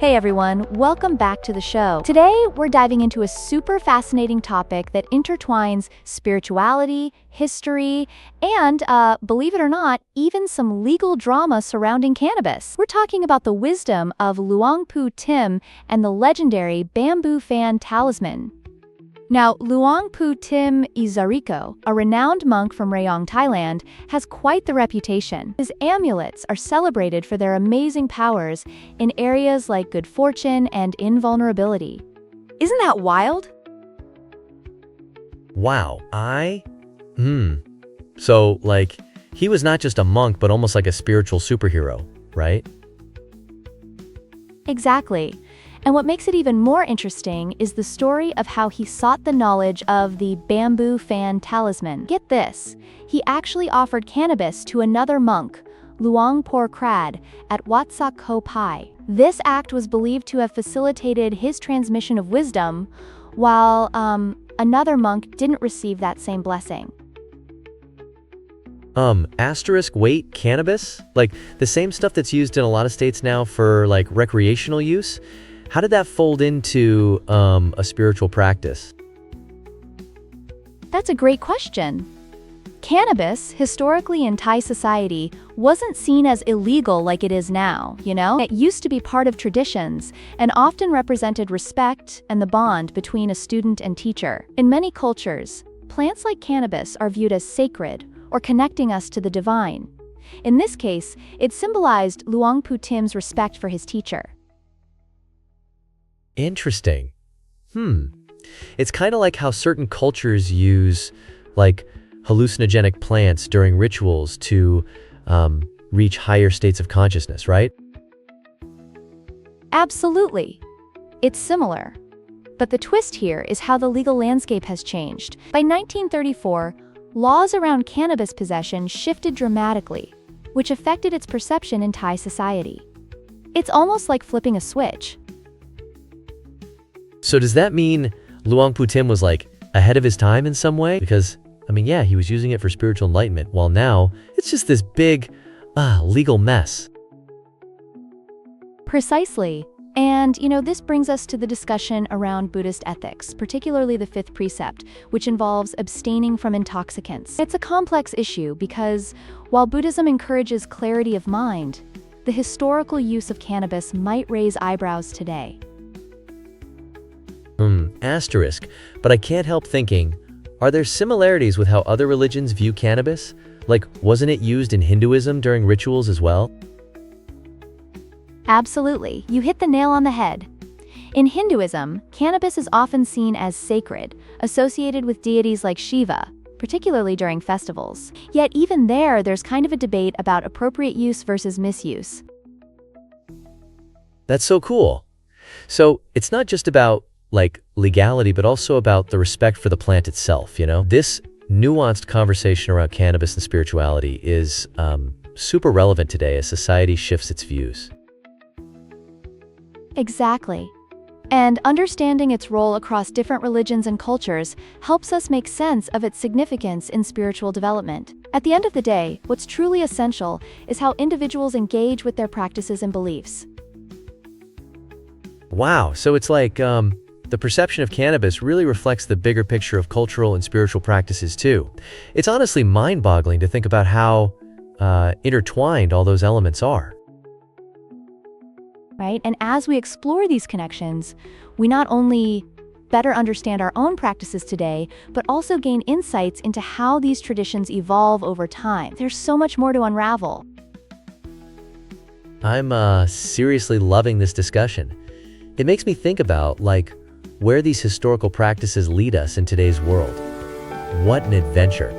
Hey everyone, welcome back to the show. Today, we're diving into a super fascinating topic that intertwines spirituality, history, and, believe it or not, even some legal drama surrounding cannabis. We're talking about the wisdom of Luang Pu Tim and the legendary bamboo fan talisman. Now, Luang Pu Tim Isariko, a renowned monk from Rayong, Thailand, has quite the reputation. His amulets are celebrated for their amazing powers in areas like good fortune and invulnerability. Isn't that wild? Wow, So, he was not just a monk, but almost like a spiritual superhero, right? Exactly. And what makes it even more interesting is the story of how he sought the knowledge of the bamboo fan talisman. Get this, he actually offered cannabis to another monk, Luang Pu Krad, at Wat Lahan Rai. This act was believed to have facilitated his transmission of wisdom, while another monk didn't receive that same blessing. Wait, cannabis? Like, the same stuff that's used in a lot of states now for, recreational use? How did that fold into a spiritual practice? That's a great question. Cannabis, historically in Thai society, wasn't seen as illegal like it is now, It used to be part of traditions and often represented respect and the bond between a student and teacher. In many cultures, plants like cannabis are viewed as sacred or connecting us to the divine. In this case, it symbolized Luang Pu Tim's respect for his teacher. Interesting. It's kind of like how certain cultures use, hallucinogenic plants during rituals to reach higher states of consciousness, right? Absolutely. It's similar. But the twist here is how the legal landscape has changed. By 1934, laws around cannabis possession shifted dramatically, which affected its perception in Thai society. It's almost like flipping a switch. So does that mean Luang Pu Tim was ahead of his time in some way? Because, he was using it for spiritual enlightenment, while now it's just this big, legal mess. Precisely. And, this brings us to the discussion around Buddhist ethics, particularly the fifth precept, which involves abstaining from intoxicants. It's a complex issue because, while Buddhism encourages clarity of mind, the historical use of cannabis might raise eyebrows today. But I can't help thinking, are there similarities with how other religions view cannabis? Wasn't it used in Hinduism during rituals as well? Absolutely, you hit the nail on the head. In Hinduism, cannabis is often seen as sacred, associated with deities like Shiva, particularly during festivals. Yet even there's kind of a debate about appropriate use versus misuse. That's so cool. So it's not just about legality, but also about the respect for the plant itself, This nuanced conversation around cannabis and spirituality is super relevant today as society shifts its views. Exactly. And understanding its role across different religions and cultures helps us make sense of its significance in spiritual development. At the end of the day, what's truly essential is how individuals engage with their practices and beliefs. Wow, so it's the perception of cannabis really reflects the bigger picture of cultural and spiritual practices too. It's honestly mind-boggling to think about how intertwined all those elements are. Right? And as we explore these connections, we not only better understand our own practices today, but also gain insights into how these traditions evolve over time. There's so much more to unravel. I'm seriously loving this discussion. It makes me think about, where these historical practices lead us in today's world. What an adventure.